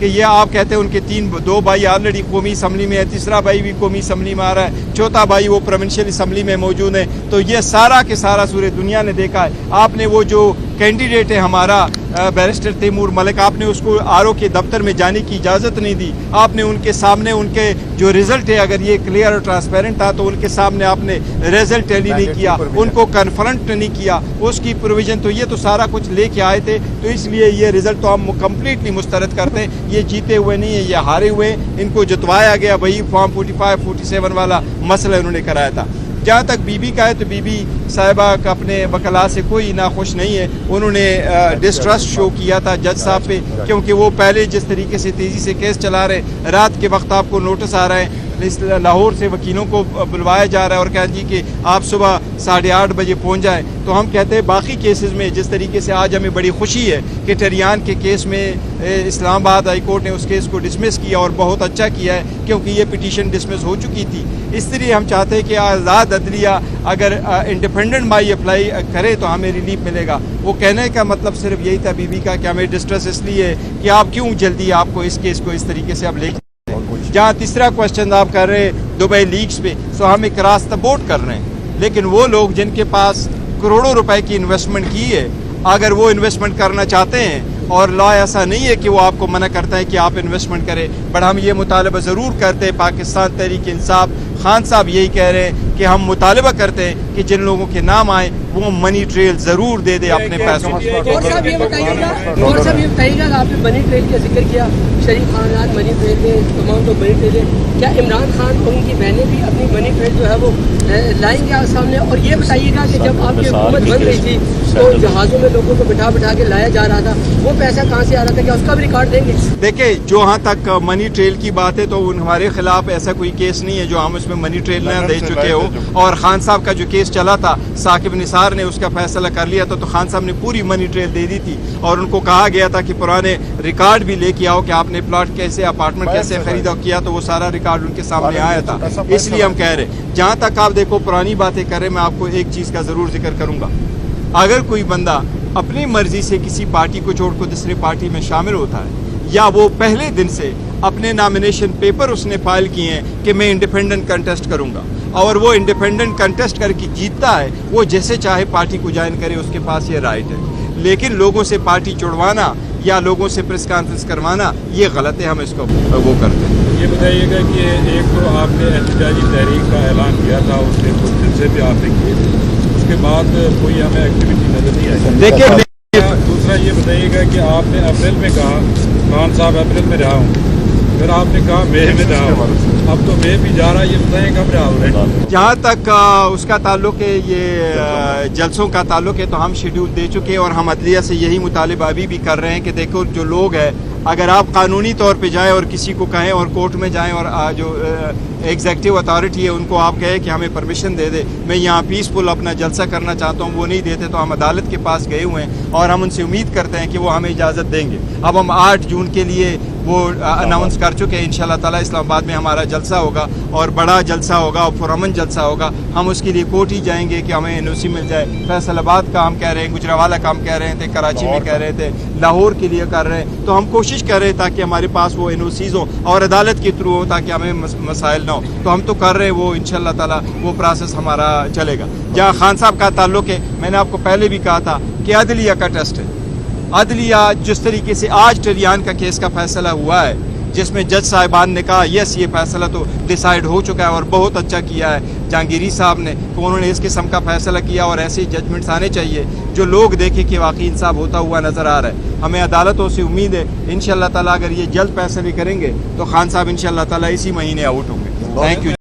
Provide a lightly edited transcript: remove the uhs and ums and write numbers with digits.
کہ یہ آپ کہتے ہیں ان کے دو بھائی آلریڈی قومی اسمبلی میں ہے, تیسرا بھائی بھی قومی اسمبلی میں آ رہا ہے, چوتھا بھائی وہ پروونشل اسمبلی میں موجود ہے. تو یہ سارا کے سارا سورہ دنیا نے دیکھا ہے. آپ نے وہ جو کینڈیڈیٹ ہے ہمارا بیرسٹر تیمور ملک, آپ نے اس کو آر او کے دفتر میں جانے کی اجازت نہیں دی. آپ نے ان کے سامنے ان کے جو رزلٹ ہے اگر یہ کلیئر اور ٹرانسپیرنٹ تھا تو ان کے سامنے آپ نے رزلٹ ٹیلی نہیں کیا, ان کو کنفرنٹ نہیں کیا, اس کی پروویژن. تو یہ تو سارا کچھ لے کے آئے تھے, تو اس لیے یہ رزلٹ تو ہم کمپلیٹلی مسترد کرتے ہیں. یہ جیتے ہوئے نہیں ہیں, یہ ہارے ہوئے, ان کو جتوایا گیا. وہی فارم 45 47 والا مسئلہ انہوں نے کرایا تھا. جہاں تک بی بی کا ہے تو بی بی صاحبہ کا اپنے وکلاء سے کوئی ناخوش نہیں ہے. انہوں نے ڈسٹرسٹ شو کیا تھا جج صاحب پہ, کیونکہ وہ پہلے جس طریقے سے تیزی سے کیس چلا رہے, رات کے وقت آپ کو نوٹس آ رہے ہیں, لاہور سے وکیلوں کو بلوایا جا رہا ہے اور کہا جی کہ آپ صبح 8:30 بجے پہنچ جائیں. تو ہم کہتے ہیں باقی کیسز میں جس طریقے سے آج ہمیں بڑی خوشی ہے کہ ٹریان کے کیس میں اسلام آباد ہائی کورٹ نے اس کیس کو ڈسمس کیا اور بہت اچھا کیا ہے, کیونکہ یہ پٹیشن ڈسمس ہو چکی تھی. اس لیے ہم چاہتے ہیں کہ آزاد عدلیہ اگر انڈیپینڈنٹ بائی اپلائی کرے تو ہمیں ریلیف ملے گا. وہ کہنے کا مطلب صرف یہی تھا بی بی کا کہ ہمیں ڈسٹرس اس لیے کہ آپ کیوں جلدی آپ کو اس کیس کو اس طریقے سے اب لے کے. جہاں تیسرا کوشچن آپ کر رہے ہیں دبئی لیگز پہ, سو ہم کراس دا بورڈ کر رہے ہیں, لیکن وہ لوگ جن کے پاس کروڑوں روپے کی انویسٹمنٹ کی ہے, اگر وہ انویسٹمنٹ کرنا چاہتے ہیں, اور لا ایسا نہیں ہے کہ وہ آپ کو منع کرتا ہے کہ آپ انویسٹمنٹ کریں, بٹ ہم یہ مطالبہ ضرور کرتے ہیں. پاکستان تحریک انصاف خان صاحب یہی کہہ رہے ہیں کہ ہم مطالبہ کرتے ہیں کہ جن لوگوں کے نام آئے وہ منی ٹریل ضرور دے دے اپنے پیسوں. اور صاحب یہ بتائیے گا آپ نے منی ٹریل کا ذکر کیا, شریف خاندان منی ٹریل ہے, تمام لوگ منی ٹریل ہے, کیا عمران خان اور ان کی بہنیں بھی اپنی منی ٹریل جو ہے وہ لائیں گے سامنے؟ اور یہ بتائیے گا کہ جب آپ کی حکومت بن رہی تھی تو جہازوں میں لوگوں کو بٹھا کے لایا جا رہا تھا, وہ پیسہ کہاں سے آ رہا تھا, کیا اس کا بھی ریکارڈ دیں گے؟ دیکھیں جہاں تک منی ٹریل کی بات ہے تو ہمارے خلاف ایسا کوئی کیس نہیں ہے جو ہم اس میں منی ٹریل نہ دے چکے ہو. اور خان صاحب کا جو کیس چلا تھا ثاقب نثار نے اس کا فیصلہ کر لیا تھا, تو خان صاحب نے پوری منی ٹریل دے دی تھی اور ان کو کہا گیا تھا کہ پرانے ریکارڈ بھی لے کے آؤ کہ آپ نے پلاٹ کیسے اپارٹمنٹ کیسے خریدا کیا, تو وہ سارا ریکارڈ ان کے سامنے آیا تھا. اس لیے ہم کہہ رہے جہاں تک آپ دیکھو پرانی باتیں کر رہے, میں آپ کو ایک چیز کا ضرور ذکر کروں گا. اگر کوئی بندہ اپنی مرضی سے کسی پارٹی کو چھوڑ کر دوسری پارٹی میں شامل ہوتا ہے, یا وہ پہلے دن سے اپنے نامینیشن پیپر اس نے فائل کیے ہیں کہ میں انڈیپینڈنٹ کنٹیسٹ کروں گا, اور وہ انڈیپینڈنٹ کنٹیسٹ کر کے جیتتا ہے, وہ جیسے چاہے پارٹی کو جوائن کرے, اس کے پاس یہ رائٹ ہے. لیکن لوگوں سے پارٹی چھڑوانا یا لوگوں سے پریس کانفرنس کروانا یہ غلط ہے, ہم اس کو وہ کرتے ہیں. یہ بتائیے گا کہ ایک تو آپ نے احتجاجی تحریک کا اعلان کیا تھا, اس کے کچھ دن سے بھی آپ نے کیے تھے, اس کے بعد کوئی ہمیں ایکٹیویٹی نظر نہیں آئی. دیکھیں دوسرا یہ بتائیے گا کہ آپ نے اپریل میں کہا خان صاحب اپریل میں رہا ہوں, پھر آپ نے کہا مئی میں رہا ہوں, اب تو مئی بھی جا رہا ہے, یہ بتائیں کب رہا ہو رہے ہیں؟ جہاں تک اس کا تعلق ہے, یہ جلسوں کا تعلق ہے, تو ہم شیڈول دے چکے ہیں اور ہم عدلیہ سے یہی مطالبہ ابھی بھی کر رہے ہیں کہ دیکھو جو لوگ ہیں, اگر آپ قانونی طور پہ جائیں اور کسی کو کہیں اور کورٹ میں جائیں اور جو ایگزیکٹو اتھارٹی ہے ان کو آپ کہیں کہ ہمیں پرمیشن دے دے, میں یہاں پیسفل اپنا جلسہ کرنا چاہتا ہوں, وہ نہیں دیتے, تو ہم عدالت کے پاس گئے ہوئے ہیں اور ہم ان سے امید کرتے ہیں کہ وہ ہمیں اجازت دیں گے. اب ہم 8 جون کے لیے وہ اناؤنس کر چکے ہیں, انشاءاللہ تعالی اسلام آباد میں ہمارا جلسہ ہوگا اور بڑا جلسہ ہوگا اور پرامن جلسہ ہوگا. ہم اس کے لیے کورٹ ہی جائیں گے کہ ہمیں این او سی مل جائے. فیصل آباد کا ہم کہہ رہے ہیں, گجرانوالہ کا ہم کہہ رہے تھے, کراچی میں کہہ رہے تھے, لاہور کے لیے کر رہے ہیں. تو ہم کوشش کر رہے ہیں تاکہ ہمارے پاس وہ این او سیز ہوں اور عدالت کے تھرو ہو تاکہ ہمیں مسائل نہ ہو. تو ہم تو کر رہے ہیں, وہ انشاءاللہ تعالی وہ پروسیس ہمارا چلے گا. جہاں خان صاحب کا تعلق ہے, میں نے آپ کو پہلے بھی کہا تھا کہ عدلیہ کا ٹیسٹ ہے. عدلیہ جس طریقے سے آج ٹریان کا کیس کا فیصلہ ہوا ہے, جس میں جج صاحبان نے کہا یس یہ فیصلہ تو ڈیسائیڈ ہو چکا ہے اور بہت اچھا کیا ہے جہانگیری صاحب نے, کہ انہوں نے اس قسم کا فیصلہ کیا, اور ایسے ججمنٹس آنے چاہیے جو لوگ دیکھیں کہ واقعی انصاف ہوتا ہوا نظر آ رہا ہے. ہمیں عدالتوں سے امید ہے انشاءاللہ تعالیٰ اگر یہ جلد فیصلے کریں گے تو خان صاحب انشاءاللہ تعالیٰ اسی مہینے آؤٹ ہوں گے. Thank you.